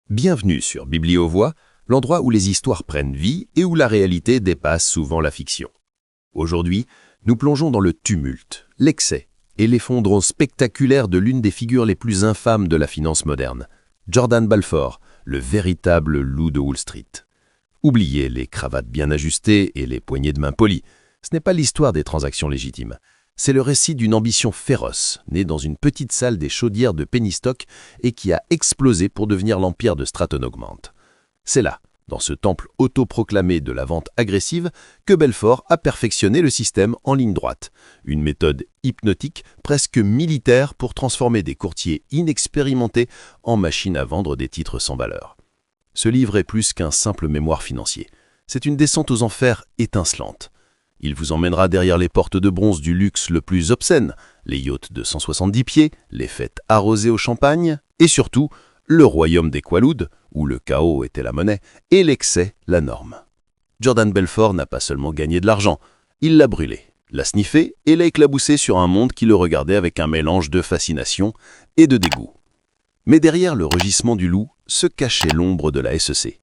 Bienvenue sur Bibliovoix, l'endroit où les histoires prennent vie et où la réalité dépasse souvent la fiction. Aujourd'hui, nous plongeons dans le tumulte, l'excès et l'effondrement spectaculaire de l'une des figures les plus infâmes de la finance moderne, Jordan Belfort, le véritable loup de Wall Street. Oubliez les cravates bien ajustées et les poignées de main polies, ce n'est pas l'histoire des transactions légitimes. C'est le récit d'une ambition féroce, née dans une petite salle des chaudières de Penny Stock et qui a explosé pour devenir l'empire de Stratton Oakmont. C'est là, dans ce temple autoproclamé de la vente agressive, que Belfort a perfectionné le système en ligne droite, une méthode hypnotique presque militaire pour transformer des courtiers inexpérimentés en machines à vendre des titres sans valeur. Ce livre est plus qu'un simple mémoire financier. C'est une descente aux enfers étincelante. Il vous emmènera derrière les portes de bronze du luxe le plus obscène, les yachts de 170 pieds, les fêtes arrosées au champagne, et surtout, le royaume des Quaaludes, où le chaos était la monnaie, et l'excès la norme. Jordan Belfort n'a pas seulement gagné de l'argent, il l'a brûlé, l'a sniffé et l'a éclaboussé sur un monde qui le regardait avec un mélange de fascination et de dégoût. Mais derrière le rugissement du loup se cachait l'ombre de la SEC.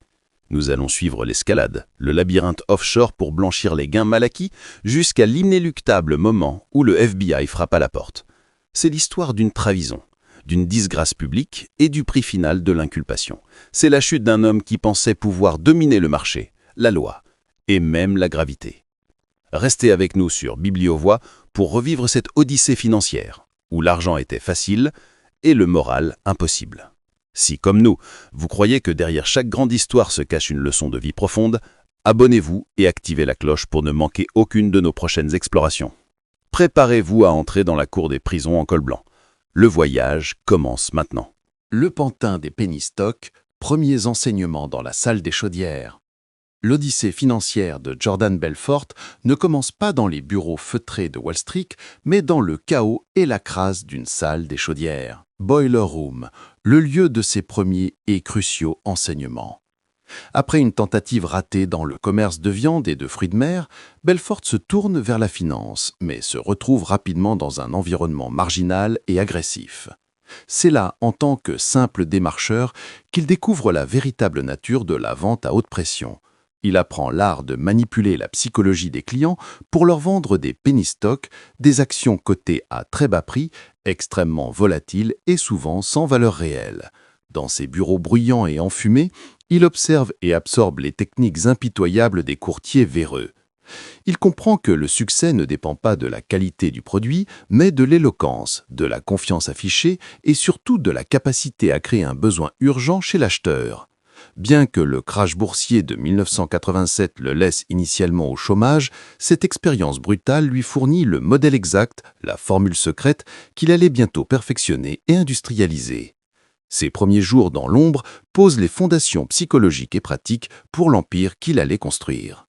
Nous allons suivre l'escalade, le labyrinthe offshore pour blanchir les gains mal acquis, jusqu'à l'inéluctable moment où le FBI frappe à la porte. C'est l'histoire d'une trahison, d'une disgrâce publique et du prix final de l'inculpation. C'est la chute d'un homme qui pensait pouvoir dominer le marché, la loi et même la gravité. Restez avec nous sur Bibliovoix pour revivre cette odyssée financière, où l'argent était facile et le moral impossible. Si, comme nous, vous croyez que derrière chaque grande histoire se cache une leçon de vie profonde, abonnez-vous et activez la cloche pour ne manquer aucune de nos prochaines explorations. Préparez-vous à entrer dans la cour des prisons en col blanc. Le voyage commence maintenant. Le pantin des Penny Stock, premiers enseignements dans la salle des chaudières. L'odyssée financière de Jordan Belfort ne commence pas dans les bureaux feutrés de Wall Street, mais dans le chaos et la crasse d'une salle des chaudières. Boiler Room, le lieu de ses premiers et cruciaux enseignements. Après une tentative ratée dans le commerce de viande et de fruits de mer, Belfort se tourne vers la finance, mais se retrouve rapidement dans un environnement marginal et agressif. C'est là, en tant que simple démarcheur, qu'il découvre la véritable nature de la vente à haute pression. Il apprend l'art de manipuler la psychologie des clients pour leur vendre des penny stocks, des actions cotées à très bas prix, extrêmement volatiles et souvent sans valeur réelle. Dans ses bureaux bruyants et enfumés, il observe et absorbe les techniques impitoyables des courtiers véreux. Il comprend que le succès ne dépend pas de la qualité du produit, mais de l'éloquence, de la confiance affichée et surtout de la capacité à créer un besoin urgent chez l'acheteur. Bien que le crash boursier de 1987 le laisse initialement au chômage, cette expérience brutale lui fournit le modèle exact, la formule secrète, qu'il allait bientôt perfectionner et industrialiser. Ses premiers jours dans l'ombre posent les fondations psychologiques et pratiques pour l'empire qu'il allait construire.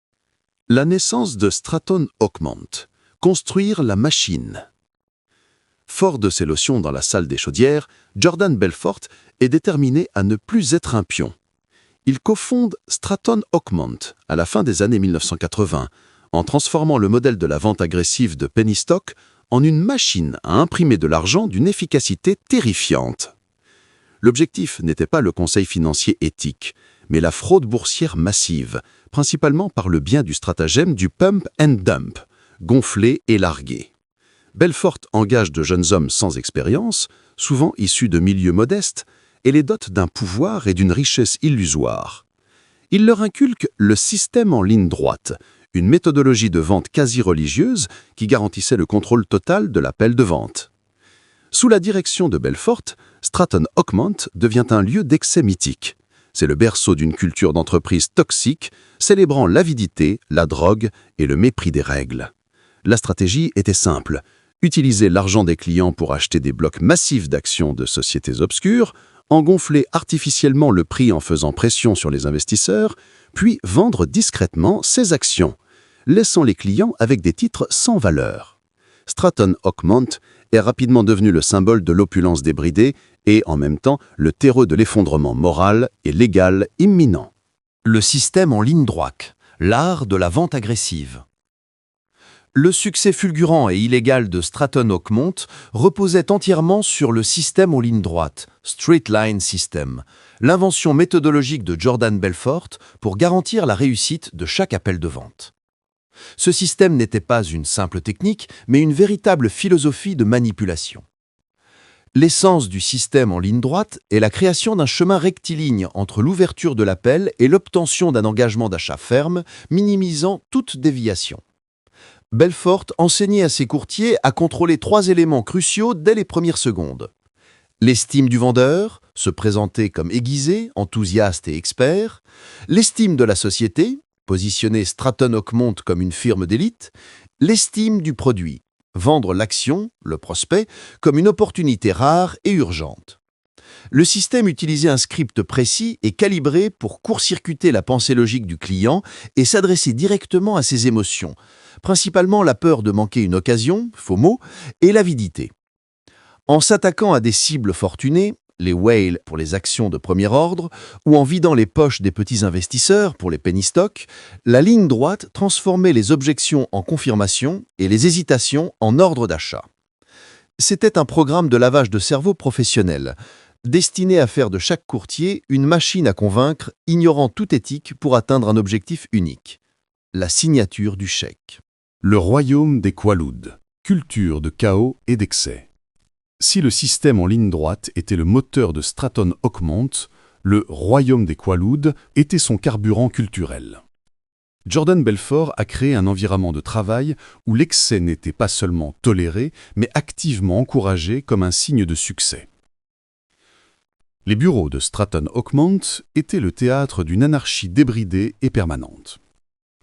La naissance de Stratton Oakmont. Construire la machine. Fort de ses lotions dans la salle des chaudières, Jordan Belfort est déterminé à ne plus être un pion. Il cofonde Stratton Oakmont à la fin des années 1980 en transformant le modèle de la vente agressive de Penny Stock en une machine à imprimer de l'argent d'une efficacité terrifiante. L'objectif n'était pas le conseil financier éthique, mais la fraude boursière massive, principalement par le biais du stratagème du pump and dump, gonfler et larguer. Belfort engage de jeunes hommes sans expérience, souvent issus de milieux modestes, et les dote d'un pouvoir et d'une richesse illusoire. Il leur inculque le système en ligne droite, une méthodologie de vente quasi religieuse qui garantissait le contrôle total de l'appel de vente. Sous la direction de Belfort, Stratton Oakmont devient un lieu d'excès mythique. C'est le berceau d'une culture d'entreprise toxique, célébrant l'avidité, la drogue et le mépris des règles. La stratégie était simple, utiliser l'argent des clients pour acheter des blocs massifs d'actions de sociétés obscures, en gonfler artificiellement le prix en faisant pression sur les investisseurs, puis vendre discrètement ces actions, laissant les clients avec des titres sans valeur. Stratton Oakmont est rapidement devenu le symbole de l'opulence débridée et, en même temps, le terreau de l'effondrement moral et légal imminent. Le système en ligne droite, l'art de la vente agressive. Le succès fulgurant et illégal de Stratton Oakmont reposait entièrement sur le système aux lignes droites, Straight Line System, l'invention méthodologique de Jordan Belfort pour garantir la réussite de chaque appel de vente. Ce système n'était pas une simple technique, mais une véritable philosophie de manipulation. L'essence du système en ligne droite est la création d'un chemin rectiligne entre l'ouverture de l'appel et l'obtention d'un engagement d'achat ferme, minimisant toute déviation. Belfort enseignait à ses courtiers à contrôler 3 éléments cruciaux dès les premières secondes. L'estime du vendeur, se présenter comme aiguisé, enthousiaste et expert, l'estime de la société, positionner Stratton Oakmont comme une firme d'élite, l'estime du produit, vendre l'action, le prospect, comme une opportunité rare et urgente. Le système utilisait un script précis et calibré pour court-circuiter la pensée logique du client et s'adresser directement à ses émotions, principalement la peur de manquer une occasion, FOMO, et l'avidité. En s'attaquant à des cibles fortunées, les whales pour les actions de premier ordre, ou en vidant les poches des petits investisseurs pour les penny stocks, la ligne droite transformait les objections en confirmation et les hésitations en ordre d'achat. C'était un programme de lavage de cerveau professionnel, destiné à faire de chaque courtier une machine à convaincre, ignorant toute éthique pour atteindre un objectif unique, la signature du chèque. Le royaume des Quaaludes, culture de chaos et d'excès. Si le système en ligne droite était le moteur de Stratton Oakmont, le royaume des Quaaludes était son carburant culturel. Jordan Belfort a créé un environnement de travail où l'excès n'était pas seulement toléré, mais activement encouragé comme un signe de succès. Les bureaux de Stratton Oakmont étaient le théâtre d'une anarchie débridée et permanente.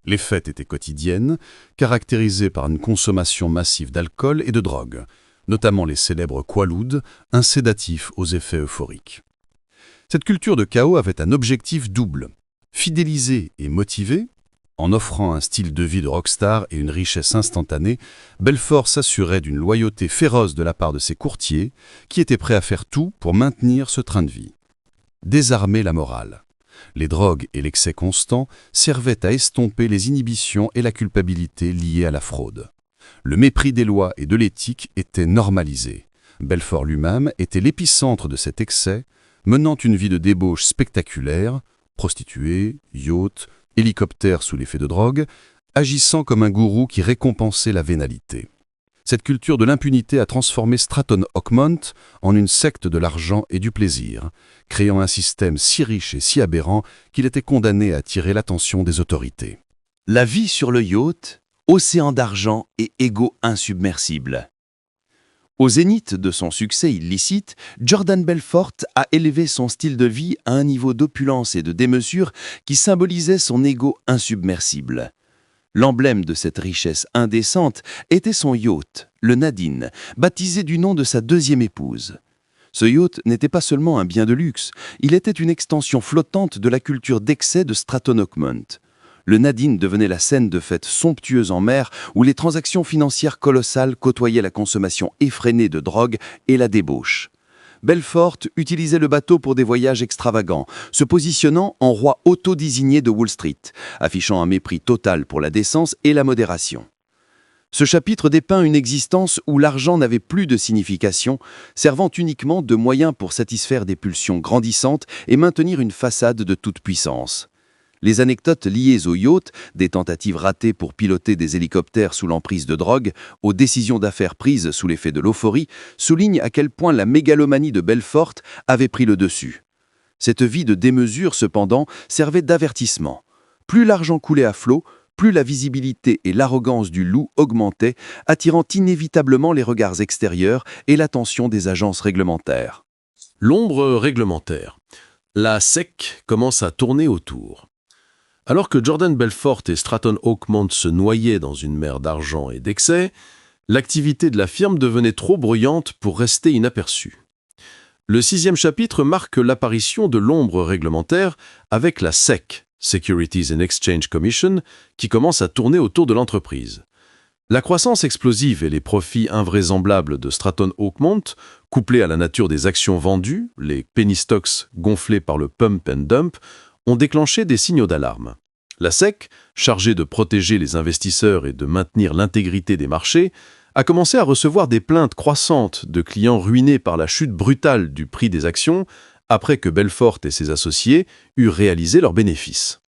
Les fêtes étaient quotidiennes, caractérisées par une consommation massive d'alcool et de drogue, notamment les célèbres Quaaludes, un sédatif aux effets euphoriques. Cette culture de chaos avait un objectif double, fidéliser et motiver. En offrant un style de vie de rockstar et une richesse instantanée, Belfort s'assurait d'une loyauté féroce de la part de ses courtiers, qui étaient prêts à faire tout pour maintenir ce train de vie. Désarmer la morale. Les drogues et l'excès constant servaient à estomper les inhibitions et la culpabilité liées à la fraude. Le mépris des lois et de l'éthique était normalisé. Belfort lui-même était l'épicentre de cet excès, menant une vie de débauche spectaculaire, prostituée, yacht, hélicoptère sous l'effet de drogue, agissant comme un gourou qui récompensait la vénalité. Cette culture de l'impunité a transformé Stratton Oakmont en une secte de l'argent et du plaisir, créant un système si riche et si aberrant qu'il était condamné à attirer l'attention des autorités. La vie sur le yacht, océan d'argent et ego insubmersible. Au zénith de son succès illicite, Jordan Belfort a élevé son style de vie à un niveau d'opulence et de démesure qui symbolisait son ego insubmersible. L'emblème de cette richesse indécente était son yacht, le Nadine, baptisé du nom de sa deuxième épouse. Ce yacht n'était pas seulement un bien de luxe, il était une extension flottante de la culture d'excès de Stratton Oakmont. Le Nadine devenait la scène de fêtes somptueuses en mer où les transactions financières colossales côtoyaient la consommation effrénée de drogue et la débauche. Belfort utilisait le bateau pour des voyages extravagants, se positionnant en roi autodésigné de Wall Street, affichant un mépris total pour la décence et la modération. Ce chapitre dépeint une existence où l'argent n'avait plus de signification, servant uniquement de moyen pour satisfaire des pulsions grandissantes et maintenir une façade de toute puissance. Les anecdotes liées au yacht, des tentatives ratées pour piloter des hélicoptères sous l'emprise de drogue, aux décisions d'affaires prises sous l'effet de l'euphorie, soulignent à quel point la mégalomanie de Belfort avait pris le dessus. Cette vie de démesure, cependant, servait d'avertissement. Plus l'argent coulait à flot, plus la visibilité et l'arrogance du loup augmentaient, attirant inévitablement les regards extérieurs et l'attention des agences réglementaires. L'ombre réglementaire. La SEC commence à tourner autour. Alors que Jordan Belfort et Stratton Oakmont se noyaient dans une mer d'argent et d'excès, l'activité de la firme devenait trop bruyante pour rester inaperçue. Le 6e chapitre marque l'apparition de l'ombre réglementaire avec la SEC, Securities and Exchange Commission, qui commence à tourner autour de l'entreprise. La croissance explosive et les profits invraisemblables de Stratton Oakmont, couplés à la nature des actions vendues, les penny stocks gonflés par le pump and dump, ont déclenché des signaux d'alarme. La SEC, chargée de protéger les investisseurs et de maintenir l'intégrité des marchés, a commencé à recevoir des plaintes croissantes de clients ruinés par la chute brutale du prix des actions après que Belfort et ses associés eurent réalisé leurs bénéfices.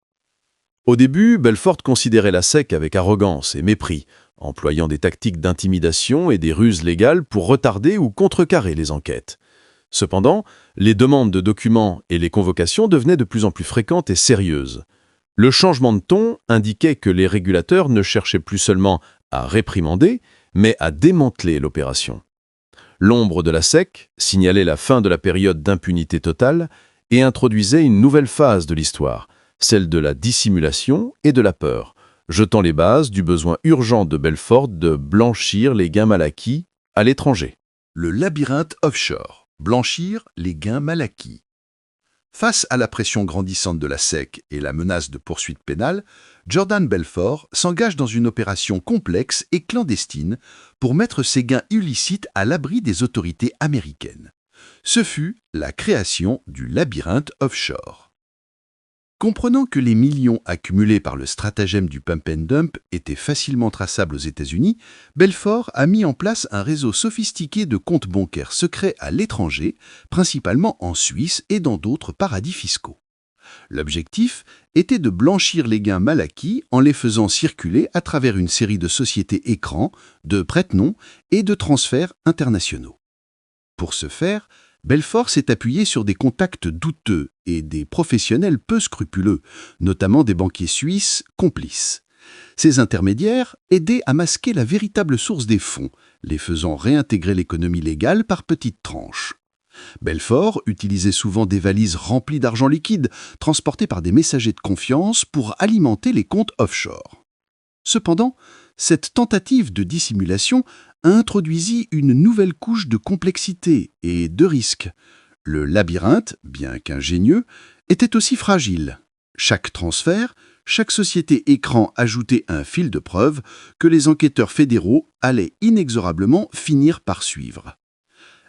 Au début, Belfort considérait la SEC avec arrogance et mépris, employant des tactiques d'intimidation et des ruses légales pour retarder ou contrecarrer les enquêtes. Cependant, les demandes de documents et les convocations devenaient de plus en plus fréquentes et sérieuses. Le changement de ton indiquait que les régulateurs ne cherchaient plus seulement à réprimander, mais à démanteler l'opération. L'ombre de la SEC signalait la fin de la période d'impunité totale et introduisait une nouvelle phase de l'histoire, celle de la dissimulation et de la peur, jetant les bases du besoin urgent de Belfort de blanchir les gains mal acquis à l'étranger. Le labyrinthe offshore. Blanchir les gains mal acquis. Face à la pression grandissante de la SEC et la menace de poursuites pénales, Jordan Belfort s'engage dans une opération complexe et clandestine pour mettre ses gains illicites à l'abri des autorités américaines. Ce fut la création du labyrinthe offshore. Comprenant que les millions accumulés par le stratagème du pump and dump étaient facilement traçables aux États-Unis, Belfort a mis en place un réseau sophistiqué de comptes bancaires secrets à l'étranger, principalement en Suisse et dans d'autres paradis fiscaux. L'objectif était de blanchir les gains mal acquis en les faisant circuler à travers une série de sociétés écrans, de prête-noms et de transferts internationaux. Pour ce faire, Belfort s'est appuyé sur des contacts douteux et des professionnels peu scrupuleux, notamment des banquiers suisses complices. Ces intermédiaires aidaient à masquer la véritable source des fonds, les faisant réintégrer l'économie légale par petites tranches. Belfort utilisait souvent des valises remplies d'argent liquide, transportées par des messagers de confiance pour alimenter les comptes offshore. Cependant, cette tentative de dissimulation introduisit une nouvelle couche de complexité et de risque. Le labyrinthe, bien qu'ingénieux, était aussi fragile. Chaque transfert, chaque société écran ajoutait un fil de preuve que les enquêteurs fédéraux allaient inexorablement finir par suivre.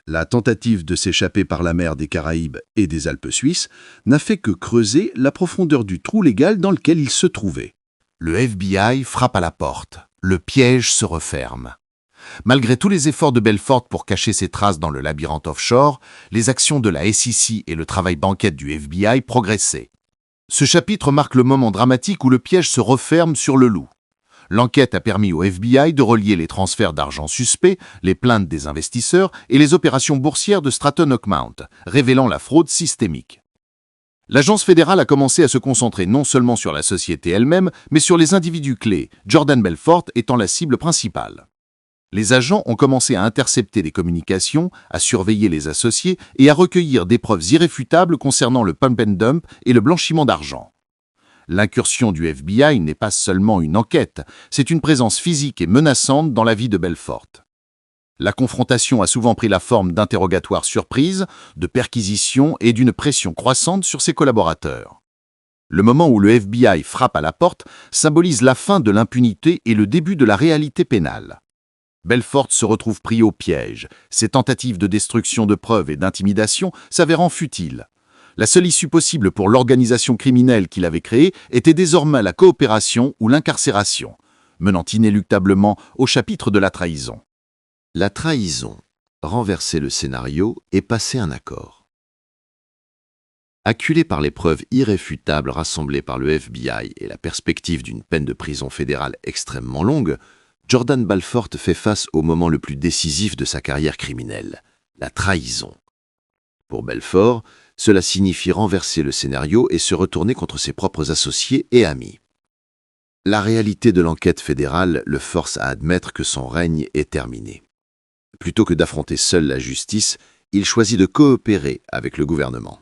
La tentative de s'échapper par la mer des Caraïbes et des Alpes suisses n'a fait que creuser la profondeur du trou légal dans lequel il se trouvait. Le FBI frappe à la porte. Le piège se referme. Malgré tous les efforts de Belfort pour cacher ses traces dans le labyrinthe offshore, les actions de la SEC et le travail banquette du FBI progressaient. Ce chapitre marque le moment dramatique où le piège se referme sur le loup. L'enquête a permis au FBI de relier les transferts d'argent suspects, les plaintes des investisseurs et les opérations boursières de Stratton Oakmont, révélant la fraude systémique. L'agence fédérale a commencé à se concentrer non seulement sur la société elle-même, mais sur les individus clés, Jordan Belfort étant la cible principale. Les agents ont commencé à intercepter des communications, à surveiller les associés et à recueillir des preuves irréfutables concernant le pump and dump et le blanchiment d'argent. L'incursion du FBI n'est pas seulement une enquête, c'est une présence physique et menaçante dans la vie de Belfort. La confrontation a souvent pris la forme d'interrogatoires surprises, de perquisitions et d'une pression croissante sur ses collaborateurs. Le moment où le FBI frappe à la porte symbolise la fin de l'impunité et le début de la réalité pénale. Belfort se retrouve pris au piège, ses tentatives de destruction de preuves et d'intimidation s'avérant futiles. La seule issue possible pour l'organisation criminelle qu'il avait créée était désormais la coopération ou l'incarcération, menant inéluctablement au chapitre de la trahison. La trahison, renverser le scénario et passer un accord. Acculé par les preuves irréfutables rassemblées par le FBI et la perspective d'une peine de prison fédérale extrêmement longue, Jordan Belfort fait face au moment le plus décisif de sa carrière criminelle, la trahison. Pour Belfort, cela signifie renverser le scénario et se retourner contre ses propres associés et amis. La réalité de l'enquête fédérale le force à admettre que son règne est terminé. Plutôt que d'affronter seul la justice, il choisit de coopérer avec le gouvernement.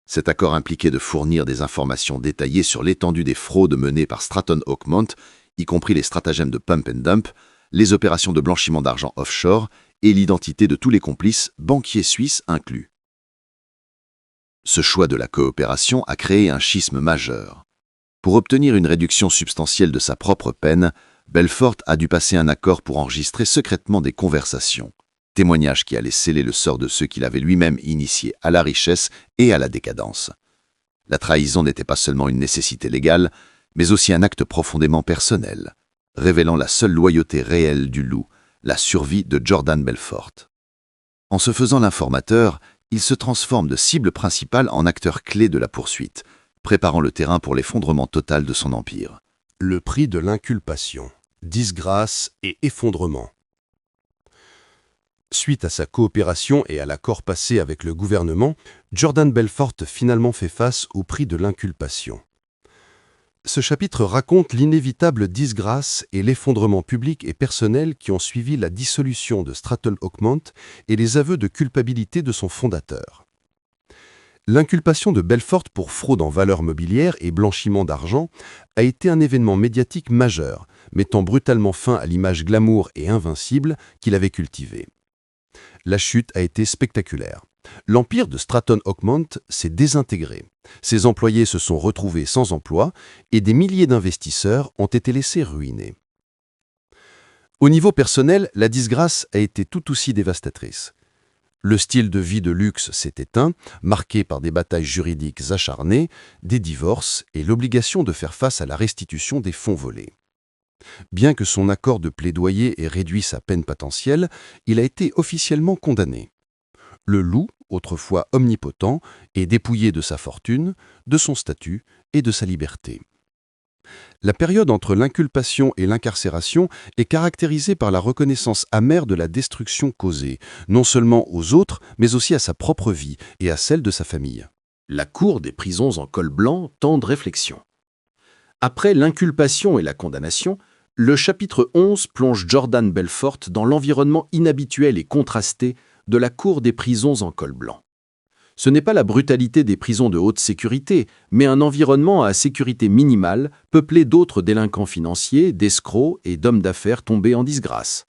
Cet accord impliquait de fournir des informations détaillées sur l'étendue des fraudes menées par Stratton Oakmont, y compris les stratagèmes de pump and dump, les opérations de blanchiment d'argent offshore et l'identité de tous les complices, banquiers suisses inclus. Ce choix de la coopération a créé un schisme majeur. Pour obtenir une réduction substantielle de sa propre peine, Belfort a dû passer un accord pour enregistrer secrètement des conversations, témoignages qui allaient sceller le sort de ceux qu'il avait lui-même initiés à la richesse et à la décadence. La trahison n'était pas seulement une nécessité légale, mais aussi un acte profondément personnel, révélant la seule loyauté réelle du loup, la survie de Jordan Belfort. En se faisant l'informateur, il se transforme de cible principale en acteur clé de la poursuite, préparant le terrain pour l'effondrement total de son empire. Le prix de l'inculpation, disgrâce et effondrement. Suite à sa coopération et à l'accord passé avec le gouvernement, Jordan Belfort finalement fait face au prix de l'inculpation. Ce chapitre raconte l'inévitable disgrâce et l'effondrement public et personnel qui ont suivi la dissolution de Stratton Oakmont et les aveux de culpabilité de son fondateur. L'inculpation de Belfort pour fraude en valeurs mobilières et blanchiment d'argent a été un événement médiatique majeur, mettant brutalement fin à l'image glamour et invincible qu'il avait cultivée. La chute a été spectaculaire. L'empire de Stratton Oakmont s'est désintégré. Ses employés se sont retrouvés sans emploi et des milliers d'investisseurs ont été laissés ruinés. Au niveau personnel, la disgrâce a été tout aussi dévastatrice. Le style de vie de luxe s'est éteint, marqué par des batailles juridiques acharnées, des divorces et l'obligation de faire face à la restitution des fonds volés. Bien que son accord de plaidoyer ait réduit sa peine potentielle, il a été officiellement condamné. Le loup, autrefois omnipotent, est dépouillé de sa fortune, de son statut et de sa liberté. La période entre l'inculpation et l'incarcération est caractérisée par la reconnaissance amère de la destruction causée, non seulement aux autres, mais aussi à sa propre vie et à celle de sa famille. La cour des prisons en col blanc, temps de réflexion. Après l'inculpation et la condamnation, le chapitre 11 plonge Jordan Belfort dans l'environnement inhabituel et contrasté de la cour des prisons en col blanc. Ce n'est pas la brutalité des prisons de haute sécurité, mais un environnement à sécurité minimale, peuplé d'autres délinquants financiers, d'escrocs et d'hommes d'affaires tombés en disgrâce.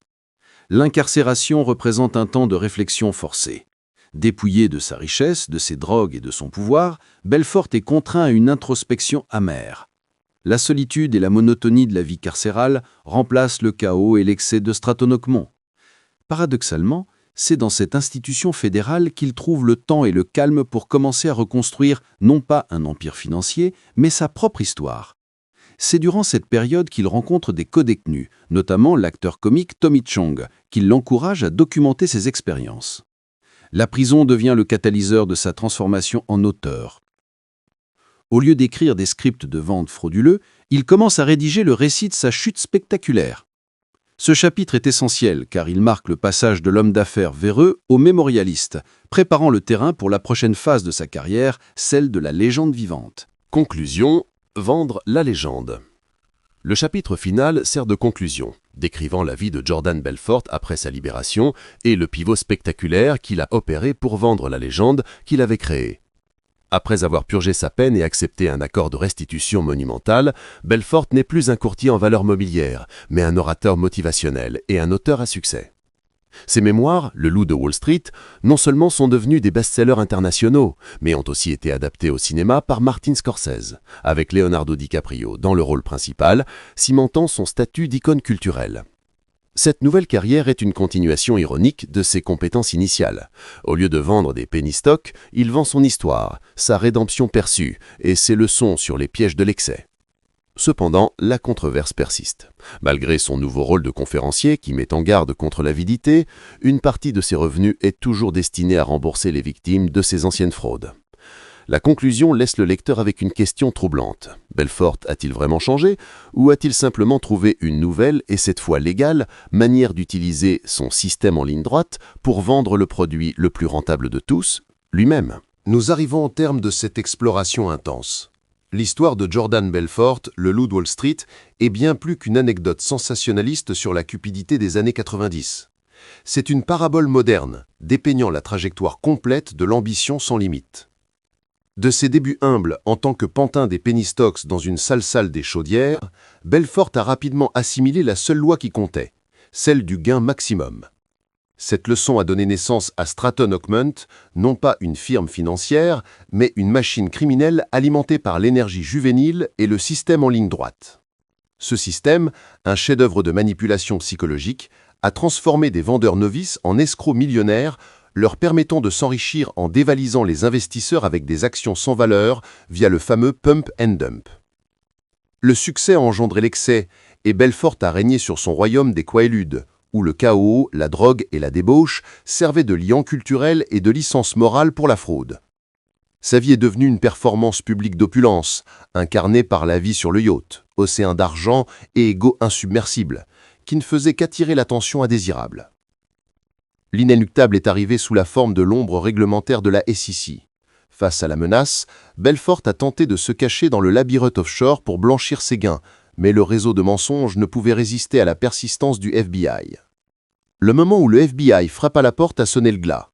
L'incarcération représente un temps de réflexion forcée. Dépouillé de sa richesse, de ses drogues et de son pouvoir, Belfort est contraint à une introspection amère. La solitude et la monotonie de la vie carcérale remplacent le chaos et l'excès de Stratton Oakmont. Paradoxalement, c'est dans cette institution fédérale qu'il trouve le temps et le calme pour commencer à reconstruire non pas un empire financier, mais sa propre histoire. C'est durant cette période qu'il rencontre des codétenus, notamment l'acteur comique Tommy Chong, qui l'encourage à documenter ses expériences. La prison devient le catalyseur de sa transformation en auteur. Au lieu d'écrire des scripts de vente frauduleux, il commence à rédiger le récit de sa chute spectaculaire. Ce chapitre est essentiel car il marque le passage de l'homme d'affaires véreux au mémorialiste, préparant le terrain pour la prochaine phase de sa carrière, celle de la légende vivante. Conclusion, vendre la légende. Le chapitre final sert de conclusion, décrivant la vie de Jordan Belfort après sa libération et le pivot spectaculaire qu'il a opéré pour vendre la légende qu'il avait créée. Après avoir purgé sa peine et accepté un accord de restitution monumental, Belfort n'est plus un courtier en valeurs mobilières, mais un orateur motivationnel et un auteur à succès. Ses mémoires, Le Loup de Wall Street, non seulement sont devenus des best-sellers internationaux, mais ont aussi été adaptés au cinéma par Martin Scorsese, avec Leonardo DiCaprio dans le rôle principal, cimentant son statut d'icône culturelle. Cette nouvelle carrière est une continuation ironique de ses compétences initiales. Au lieu de vendre des penny stocks, il vend son histoire, sa rédemption perçue et ses leçons sur les pièges de l'excès. Cependant, la controverse persiste. Malgré son nouveau rôle de conférencier qui met en garde contre l'avidité, une partie de ses revenus est toujours destinée à rembourser les victimes de ses anciennes fraudes. La conclusion laisse le lecteur avec une question troublante. Belfort a-t-il vraiment changé ou a-t-il simplement trouvé une nouvelle et cette fois légale manière d'utiliser son système en ligne droite pour vendre le produit le plus rentable de tous, lui-même? Nous arrivons au terme de cette exploration intense. L'histoire de Jordan Belfort, le loup de Wall Street, est bien plus qu'une anecdote sensationnaliste sur la cupidité des années 90. C'est une parabole moderne, dépeignant la trajectoire complète de l'ambition sans limite. De ses débuts humbles en tant que pantin des penny stocks dans une sale salle des chaudières, Belfort a rapidement assimilé la seule loi qui comptait, celle du gain maximum. Cette leçon a donné naissance à Stratton Oakmont, non pas une firme financière, mais une machine criminelle alimentée par l'énergie juvénile et le système en ligne droite. Ce système, un chef-d'œuvre de manipulation psychologique, a transformé des vendeurs novices en escrocs millionnaires, leur permettant de s'enrichir en dévalisant les investisseurs avec des actions sans valeur via le fameux pump and dump. Le succès a engendré l'excès, et Belfort a régné sur son royaume des Quaaludes, où le chaos, la drogue et la débauche servaient de liant culturel et de licence morale pour la fraude. Sa vie est devenue une performance publique d'opulence, incarnée par la vie sur le yacht, océan d'argent et ego insubmersible, qui ne faisait qu'attirer l'attention indésirable. L'inéluctable est arrivé sous la forme de l'ombre réglementaire de la SEC. Face à la menace, Belfort a tenté de se cacher dans le labyrinthe offshore pour blanchir ses gains, mais le réseau de mensonges ne pouvait résister à la persistance du FBI. Le moment où le FBI frappe à la porte a sonné le glas.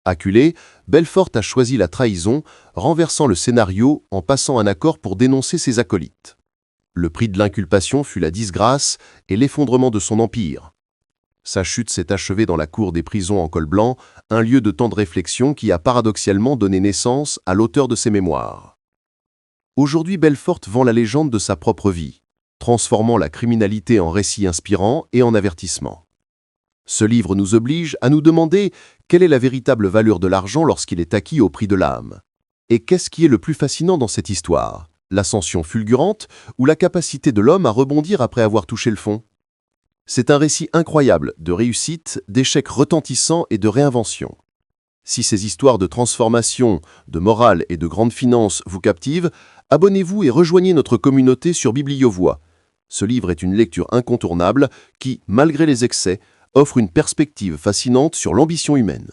Acculé, Belfort a choisi la trahison, renversant le scénario en passant un accord pour dénoncer ses acolytes. Le prix de l'inculpation fut la disgrâce et l'effondrement de son empire. Sa chute s'est achevée dans la cour des prisons en col blanc, un lieu de temps de réflexion qui a paradoxalement donné naissance à l'auteur de ses mémoires. Aujourd'hui, Belfort vend la légende de sa propre vie, transformant la criminalité en récit inspirant et en avertissement. Ce livre nous oblige à nous demander quelle est la véritable valeur de l'argent lorsqu'il est acquis au prix de l'âme. Et qu'est-ce qui est le plus fascinant dans cette histoire? L'ascension fulgurante ou la capacité de l'homme à rebondir après avoir touché le fond? C'est un récit incroyable de réussite, d'échecs retentissants et de réinvention. Si ces histoires de transformation, de morale et de grande finance vous captivent, abonnez-vous et rejoignez notre communauté sur Bibliovoix. Ce livre est une lecture incontournable qui, malgré les excès, offre une perspective fascinante sur l'ambition humaine.